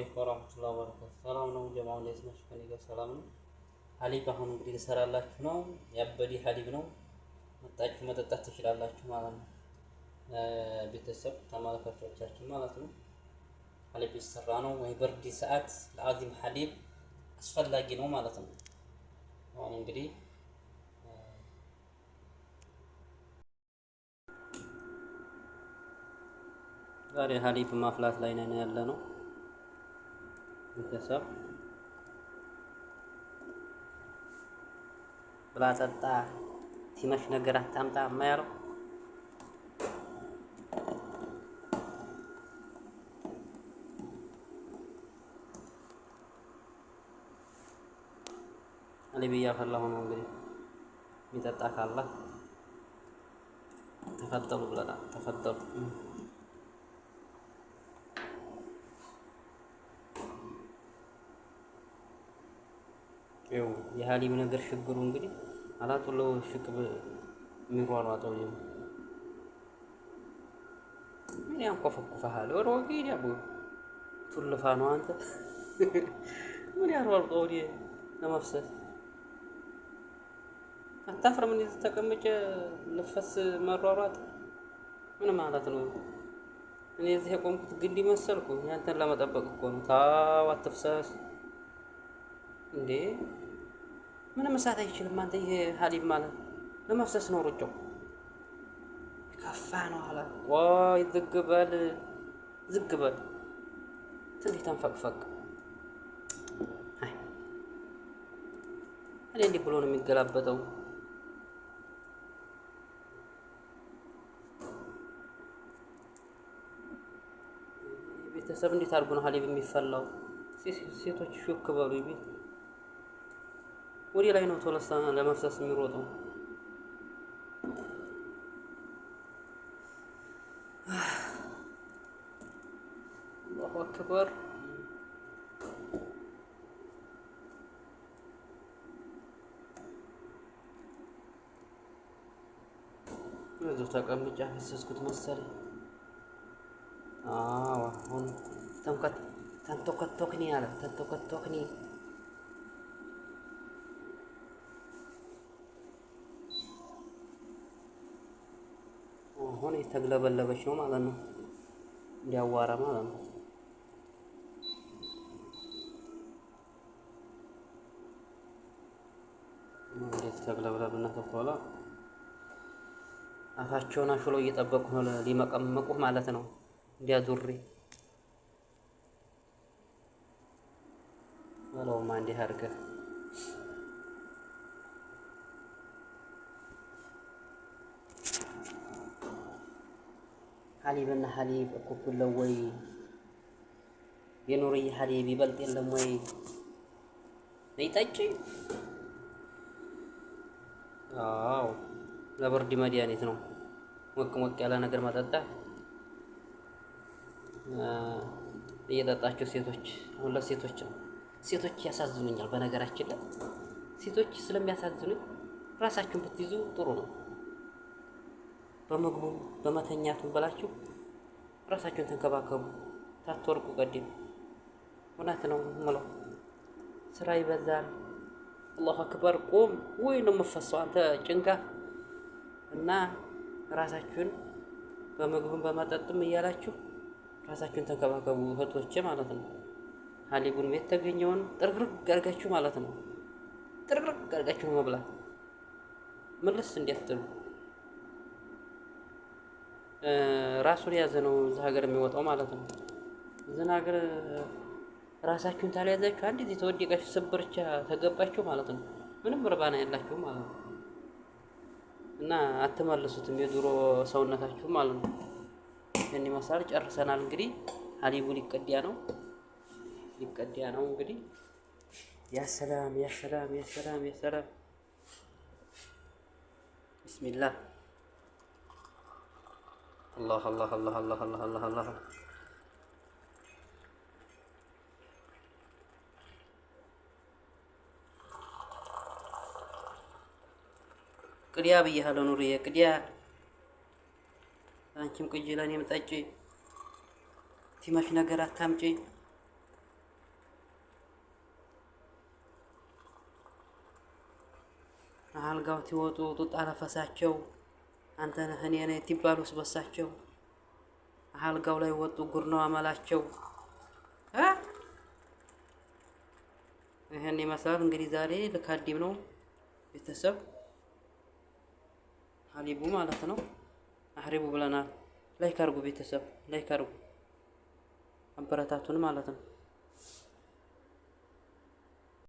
አለይኩም ወራህመቱላሂ ወበረካቱ። ሰላም ነው ጀማው፣ እንዴት ናችሁ? ከኔ ጋር ሰላም ነው። ሀሊብ አሁን እንግዲህ ልሰራላችሁ ነው። ያበዲ ሀሊብ ነው። መጣችሁ መጠጣት ትችላላችሁ ማለት ነው። ቤተሰብ ተመልካቾቻችን ማለት ነው። ሀሊብ ይሰራ ነው ወይ በርድ ሰዓት ለአዚም ሀሊብ አስፈላጊ ነው ማለት ነው። አሁን እንግዲህ ዛሬ ሀሊብ ማፍላት ላይ ነን ያለ ነው። ቤተሰብ ብላ ጠጣ ሲመሽ ነገር አታምጣ የማያለው ሀሊብ እያፈላሁ ነው። እንግዲህ የሚጠጣ ካለ ተፈጠሩ ብለናል። ተፈጠሩ ይኸው የሀሊብ ነገር ችግሩ እንግዲህ አላጡሎ ሽቅብ የሚሯሯጠው ምን ያንኮፈኩፈሃል? ወሮ ወዲህ ያቡ ቱልፋ ነው አንተ ምን ያሯሯጠው ወዲህ ለመፍሰስ አታፍርም? ምን ተቀምጬ ልፈስ መሯሯጥ ምን ማለት ነው? እኔ እዚህ የቆምኩት ግንድ መሰልኩ? ያንተን ለመጠበቅ እኮ ነው። ታው አትፍሰስ እንዴ! ምንም እሳት አይችልም። አንተ ይሄ ሀሊብ ማለት ለመፍሰስ ነው ሩጫው። ከፋ ነው አለ። ቆይ ዝግ በል ዝግ በል ትንሽ ተንፈቅፈቅ። አይ እኔ እንዲህ ብሎ ነው የሚገላበጠው። ቤተሰብ እንዴት አድርጎ ነው ሀሊብ የሚፈላው? ሴቶች ሹክ በሉ ይቤት ወዲ ላይ ነው ቶለሳ ለመፍሰስ የሚሮጠው። አላሁ አክበር። እዚሁ ተቀምጬ ፈሰስኩት መሰለኝ። አሁን ተንተከተክኒ አለ ተንተከተክኒ አሁን የተግለበለበች ነው ማለት ነው። እንዲያዋራ ማለት ነው። እንዴት ተግለብለብና ተቆላ አፋቸውን አሽሎ እየጠበቁ ነው ሊመቀመቁ ማለት ነው። እንዲያዙሪ ወለውማ እንዲህ አድርገህ ሀሊብና ሀሊብ እኩል ነው ወይ? የኑርዬ ሀሊብ ይበልጥ የለም ወይ? ነይጠጪ። አዎ ለብርድ መድኃኒት ነው። ሞቅ ሞቅ ያለ ነገር መጠጣት እየጠጣችሁ ሴቶች፣ አሁን ለሴቶች ነው። ሴቶች ያሳዝኑኛል። በነገራችን ላይ ሴቶች ስለሚያሳዝኑኝ ራሳችሁን ብትይዙ ጥሩ ነው። በምግቡ በመተኛቱ ብላችሁ ራሳችሁን ተንከባከቡ። ታትወርቁ ቀደም እውነት ነው የምለው። ስራ ይበዛል። አላሁ አክበር። ቁም ወይ ነው የምፈሰው አንተ ጭንጋፍ እና ራሳችሁን በምግቡም በመጠጥም እያላችሁ ራሳችሁን ተንከባከቡ እህቶቼ ማለት ነው። ሀሊቡን ቤት ተገኘውን ጥርግርግ አድርጋችሁ ማለት ነው። ጥርግርግ አድርጋችሁ መብላት ምልስ እንዲያትሉ ራሱን ያዘ ነው እዚህ ሀገር የሚወጣው ማለት ነው። እዚህ ሀገር ራሳችሁን ታልያዛችሁ አንድ ጊዜ ተወደቃችሁ ስብርቻ ተገባችሁ ማለት ነው። ምንም ርባና ያላችሁ ማለት ነው። እና አትመልሱትም የድሮ ሰውነታችሁ ማለት ነው። እኔ መሳል ጨርሰናል። እንግዲህ ሀሊቡ ሊቀዲያ ነው እንግዲህ። ያ ሰላም ያ ሰላም ያ ሰላም ያ ሰላም። ቢስሚላህ አላህ አላህ አላህ አላህ አላህ አላህ አላህ ቅዲያ ብያለሁ ኑርዬ ቅዲያ። አንቺም ቅጂ ለእኔም ጠጪ። ቲማሽ ነገር አታምጪ። አልጋው ትወጡ ጡጣ ለፈሳቸው አንተ ነህ እኔ ነኝ ትባሉስ በሳቸው አልጋው ላይ ወጡ ጉር ነው አመላቸው አ ይሄን ይመስላል እንግዲህ ዛሬ ለካዲም ነው ቤተሰብ ሀሊቡ ማለት ነው አህሪቡ ብለናል ላይክ አድርጉ ቤተሰብ ላይክ አድርጉ አበረታቱን ማለት ነው